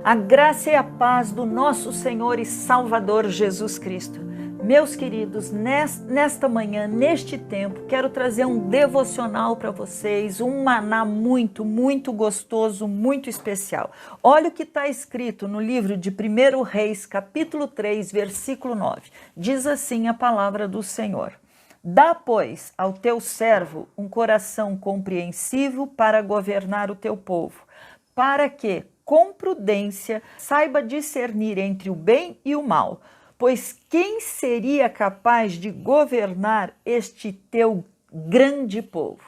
A graça e a paz do nosso Senhor e Salvador Jesus Cristo. Meus queridos, nesta manhã, neste tempo, quero trazer um devocional para vocês, um maná muito, muito gostoso, muito especial. Olha o que está escrito no livro de 1 Reis, capítulo 3, versículo 9. Diz assim a palavra do Senhor. Dá, pois, ao teu servo um coração compreensivo para governar o teu povo, para que, com prudência, saiba discernir entre o bem e o mal. Pois quem seria capaz de governar este teu grande povo?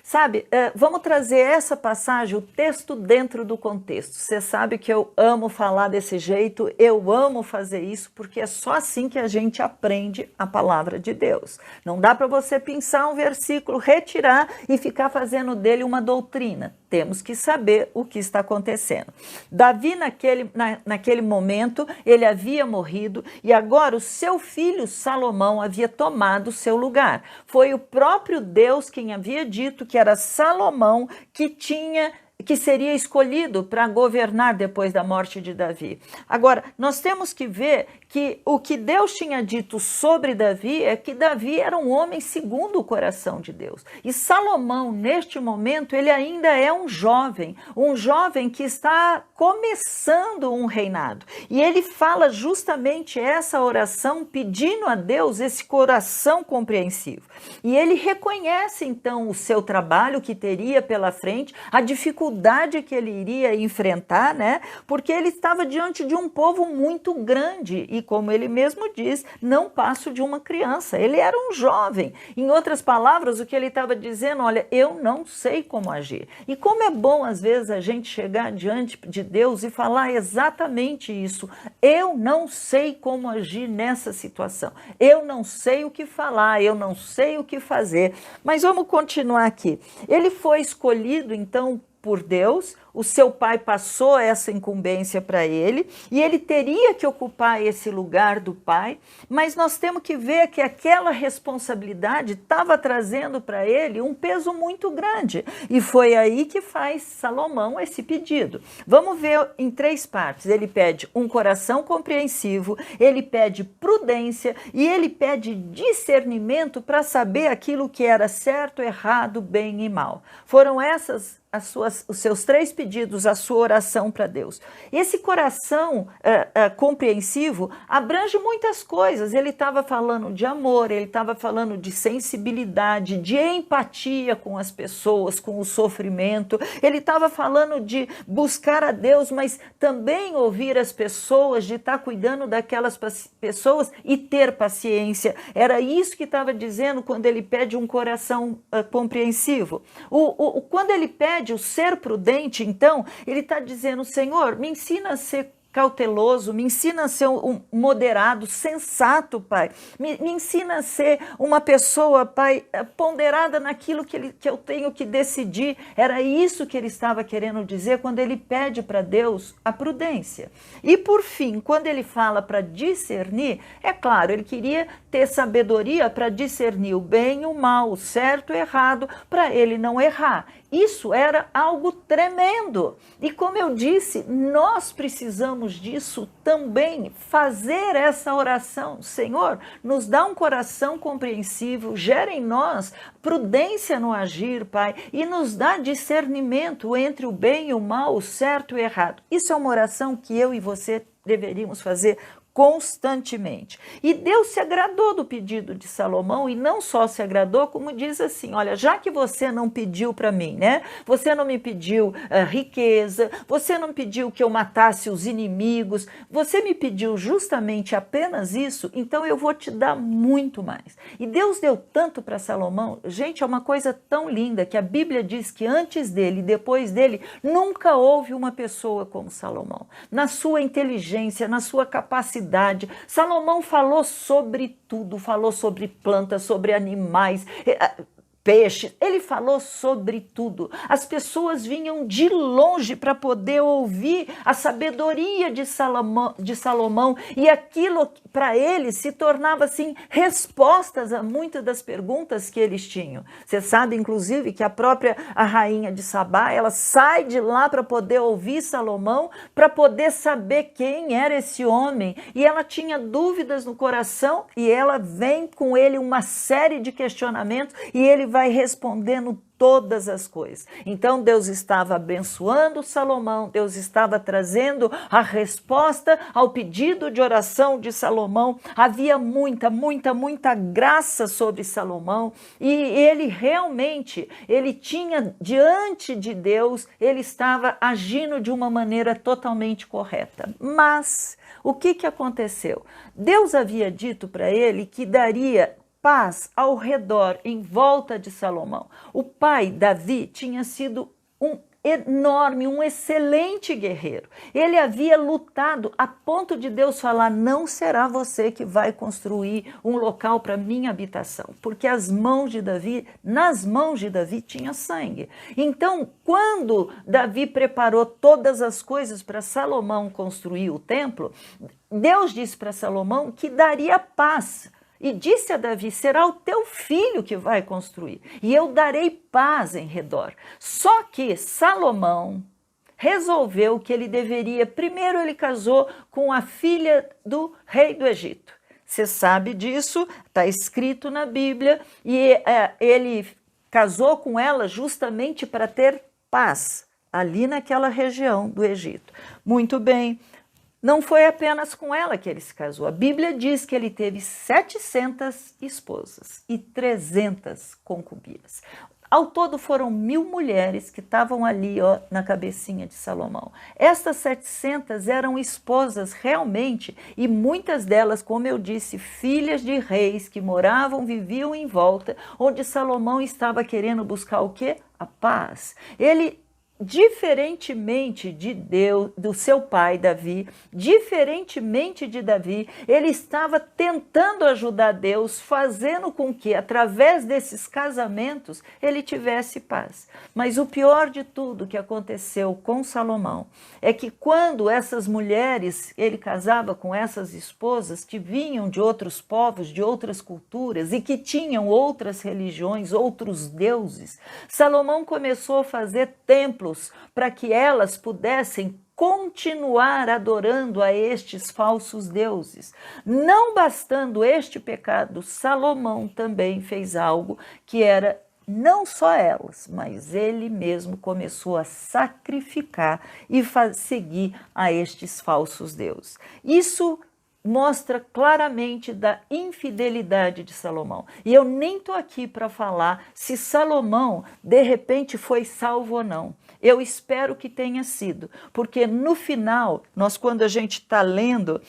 Sabe, vamos trazer essa passagem, o texto dentro do contexto. Você sabe que eu amo falar desse jeito, eu amo fazer isso, porque é só assim que a gente aprende a palavra de Deus. Não dá para você pensar um versículo, retirar e ficar fazendo dele uma doutrina. Temos que saber o que está acontecendo. Davi, naquele momento, ele havia morrido e agora o seu filho Salomão havia tomado o seu lugar. Foi o próprio Deus quem havia dito que era Salomão que seria escolhido para governar depois da morte de Davi. Agora, nós temos que ver que o que Deus tinha dito sobre Davi é que Davi era um homem segundo o coração de Deus. E Salomão, neste momento, ele ainda é um jovem que está começando um reinado. E ele fala justamente essa oração pedindo a Deus esse coração compreensivo. E ele reconhece, então, o seu trabalho que teria pela frente, a dificuldade que ele iria enfrentar, né? Porque ele estava diante de um povo muito grande e, como ele mesmo diz, não passo de uma criança. Ele era um jovem. Em outras palavras, o que ele estava dizendo, olha, eu não sei como agir. E como é bom, às vezes, a gente chegar diante de Deus e falar exatamente isso. Eu não sei como agir nessa situação. Eu não sei o que falar, eu não sei o que fazer. Mas vamos continuar aqui. Ele foi escolhido, então, por Deus, o seu pai passou essa incumbência para ele e ele teria que ocupar esse lugar do pai, mas nós temos que ver que aquela responsabilidade estava trazendo para ele um peso muito grande e foi aí que faz Salomão esse pedido. Vamos ver em três partes. Ele pede um coração compreensivo, ele pede prudência e ele pede discernimento para saber aquilo que era certo, errado, bem e mal. Foram essas os seus três pedidos, a sua oração para Deus. Esse coração compreensivo abrange muitas coisas. Ele estava falando de amor, ele estava falando de sensibilidade, de empatia com as pessoas, com o sofrimento. Ele estava falando de buscar a Deus, mas também ouvir as pessoas, de estar cuidando daquelas pessoas e ter paciência. Era isso que estava dizendo quando ele pede um coração compreensivo. Quando ele pede o ser prudente, então, ele está dizendo, Senhor, me ensina a ser cauteloso, me ensina a ser um moderado, sensato, Pai. Me ensina a ser uma pessoa, Pai, ponderada naquilo que eu tenho que decidir. Era isso que ele estava querendo dizer quando ele pede para Deus a prudência. E, por fim, quando ele fala para discernir, é claro, ele queria ter sabedoria para discernir o bem e o mal, o certo e o errado, para ele não errar. Isso era algo tremendo. E como eu disse, nós precisamos disso também, fazer essa oração. Senhor, nos dá um coração compreensivo, gera em nós prudência no agir, Pai, e nos dá discernimento entre o bem e o mal, o certo e o errado. Isso é uma oração que eu e você deveríamos fazer constantemente. E Deus se agradou do pedido de Salomão e não só se agradou, como diz assim, olha, já que você não pediu para mim, né? Você não me pediu riqueza, você não pediu que eu matasse os inimigos, você me pediu justamente apenas isso, então eu vou te dar muito mais. E Deus deu tanto para Salomão, gente, é uma coisa tão linda que a Bíblia diz que antes dele e depois dele, nunca houve uma pessoa como Salomão. Na sua inteligência, na sua capacidade, Salomão falou sobre tudo, falou sobre plantas, sobre animais, peixes, ele falou sobre tudo. As pessoas vinham de longe para poder ouvir a sabedoria de Salomão, e aquilo para eles se tornava assim respostas a muitas das perguntas que eles tinham. Você sabe, inclusive, que a rainha de Sabá, ela sai de lá para poder ouvir Salomão, para poder saber quem era esse homem, e ela tinha dúvidas no coração, e ela vem com ele uma série de questionamentos, e ele vai respondendo todas as coisas. Então Deus estava abençoando Salomão, Deus estava trazendo a resposta ao pedido de oração de Salomão. Havia muita graça sobre Salomão, e ele realmente, ele tinha diante de Deus, ele estava agindo de uma maneira totalmente correta. Mas o que aconteceu? Deus havia dito para ele que daria paz ao redor, em volta de Salomão. O pai, Davi, tinha sido um enorme, um excelente guerreiro. Ele havia lutado a ponto de Deus falar: não será você que vai construir um local para minha habitação, porque nas mãos de Davi tinha sangue. Então, quando Davi preparou todas as coisas para Salomão construir o templo, Deus disse para Salomão que daria paz. E disse a Davi: será o teu filho que vai construir, e eu darei paz em redor. Só que Salomão resolveu que ele deveria, primeiro ele casou com a filha do rei do Egito. Você sabe disso, está escrito na Bíblia, e ele casou com ela justamente para ter paz ali naquela região do Egito. Muito bem. Não foi apenas com ela que ele se casou. A Bíblia diz que ele teve 700 esposas e 300 concubinas. Ao todo foram 1000 mulheres que estavam ali na cabecinha de Salomão. Estas 700 eram esposas realmente, e muitas delas, como eu disse, filhas de reis que viviam em volta, onde Salomão estava querendo buscar o quê? A paz. Ele, diferentemente de Deus, do seu pai Davi, diferentemente de Davi, ele estava tentando ajudar Deus, fazendo com que, através desses casamentos, ele tivesse paz. Mas o pior de tudo que aconteceu com Salomão é que quando essas mulheres, ele casava com essas esposas que vinham de outros povos, de outras culturas e que tinham outras religiões, outros deuses, Salomão começou a fazer templos para que elas pudessem continuar adorando a estes falsos deuses. Não bastando este pecado, Salomão também fez algo que era não só elas, mas ele mesmo começou a sacrificar e seguir a estes falsos deuses. Isso mostra claramente da infidelidade de Salomão. E eu nem estou aqui para falar se Salomão de repente foi salvo ou não. Eu espero que tenha sido, porque no final, quando a gente está lendo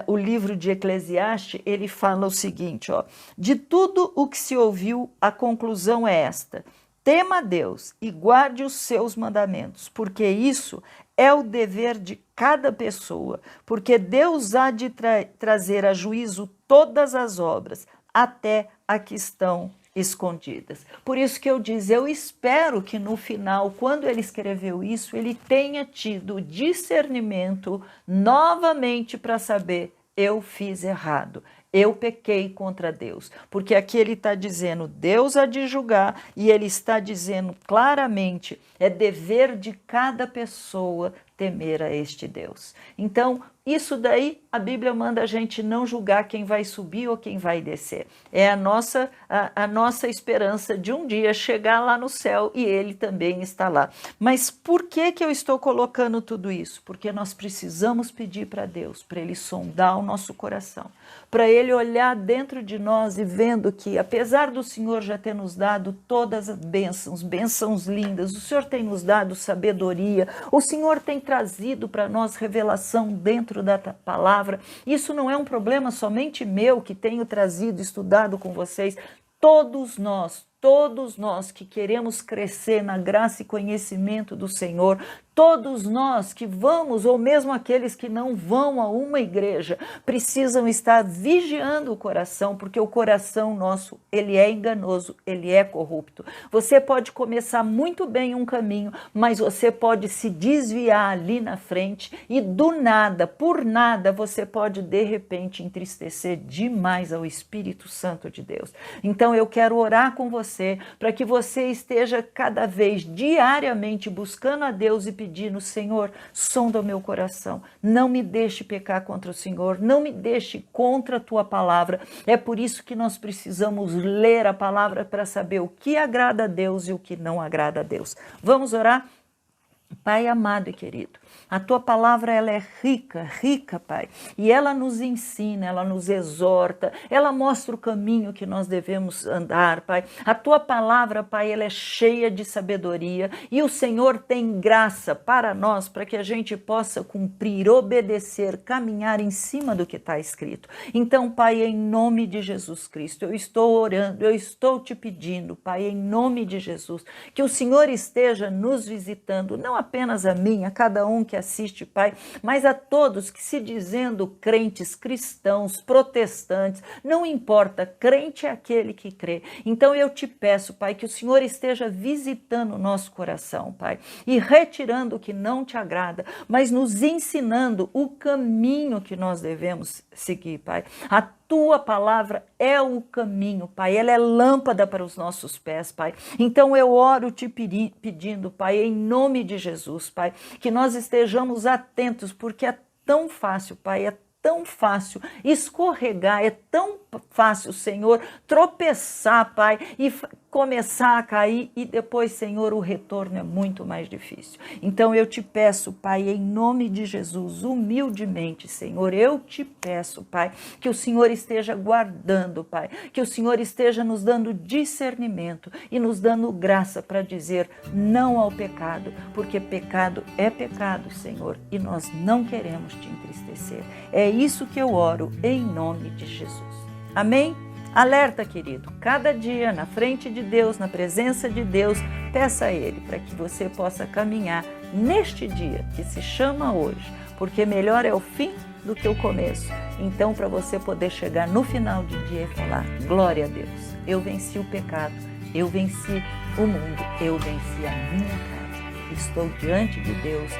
o livro de Eclesiastes, ele fala o seguinte: de tudo o que se ouviu, a conclusão é esta: tema a Deus e guarde os seus mandamentos, porque isso é o dever de cada pessoa, porque Deus há de trazer a juízo todas as obras, até a que estão escondidas. Por isso que eu espero que no final, quando ele escreveu isso, ele tenha tido discernimento novamente para saber: eu fiz errado, eu pequei contra Deus. Porque aqui ele está dizendo: Deus há de julgar, e ele está dizendo claramente: é dever de cada pessoa temer a este Deus. Então, isso daí, a Bíblia manda a gente não julgar quem vai subir ou quem vai descer. É a nossa esperança de um dia chegar lá no céu, e ele também está lá. Mas por que eu estou colocando tudo isso? Porque nós precisamos pedir para Deus, para ele sondar o nosso coração, para ele olhar dentro de nós e vendo que, apesar do Senhor já ter nos dado todas as bênçãos lindas, o Senhor tem nos dado sabedoria, o Senhor tem trazido para nós revelação dentro da palavra. Isso não é um problema somente meu, que tenho trazido, estudado com vocês. Todos nós todos nós que queremos crescer na graça e conhecimento do Senhor, todos nós que vamos, ou mesmo aqueles que não vão a uma igreja, precisam estar vigiando o coração, porque o coração nosso, ele é enganoso, ele é corrupto. Você pode começar muito bem um caminho, mas você pode se desviar ali na frente e do nada, por nada, você pode de repente entristecer demais ao Espírito Santo de Deus. Então eu quero orar com você para que você esteja cada vez diariamente buscando a Deus e pedindo: Senhor, sonda o meu coração, não me deixe pecar contra o Senhor, não me deixe contra a tua palavra. É por isso que nós precisamos ler a palavra para saber o que agrada a Deus e o que não agrada a Deus. Vamos orar? Pai amado e querido, a tua palavra ela é rica, rica, Pai, e ela nos ensina, ela nos exorta, ela mostra o caminho que nós devemos andar, Pai. A tua palavra, Pai, ela é cheia de sabedoria e o Senhor tem graça para nós, para que a gente possa cumprir, obedecer, caminhar em cima do que está escrito. Então, Pai, em nome de Jesus Cristo, eu estou orando, eu estou te pedindo, Pai, em nome de Jesus, que o Senhor esteja nos visitando, não apenas a mim, a cada um que assiste, Pai, mas a todos que se dizendo crentes, cristãos, protestantes, não importa, crente é aquele que crê. Então eu te peço, Pai, que o Senhor esteja visitando o nosso coração, Pai, e retirando o que não te agrada, mas nos ensinando o caminho que nós devemos seguir, Pai. A tua palavra é o caminho, Pai, ela é lâmpada para os nossos pés, Pai. Então eu oro te pedindo, Pai, em nome de Jesus, Pai, que nós estejamos atentos, porque é tão fácil, Pai, é tão fácil escorregar, é tão fácil, Senhor, tropeçar, Pai, e começar a cair e depois, Senhor, o retorno é muito mais difícil. Então eu te peço, Pai, em nome de Jesus, humildemente, Senhor, eu te peço, Pai, que o Senhor esteja guardando, Pai, que o Senhor esteja nos dando discernimento e nos dando graça para dizer não ao pecado, porque pecado é pecado, Senhor, e nós não queremos te entristecer. É isso que eu oro em nome de Jesus. Amém? Alerta, querido, cada dia na frente de Deus, na presença de Deus, peça a Ele para que você possa caminhar neste dia que se chama hoje, porque melhor é o fim do que o começo. Então, para você poder chegar no final de dia e falar: glória a Deus, eu venci o pecado, eu venci o mundo, eu venci a minha casa, estou diante de Deus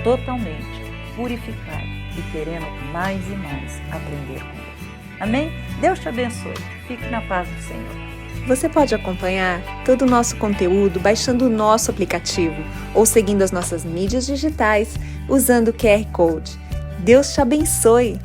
totalmente purificado e querendo mais e mais aprender com Ele. Amém? Deus te abençoe. Fique na paz do Senhor. Você pode acompanhar todo o nosso conteúdo baixando o nosso aplicativo ou seguindo as nossas mídias digitais usando o QR Code. Deus te abençoe!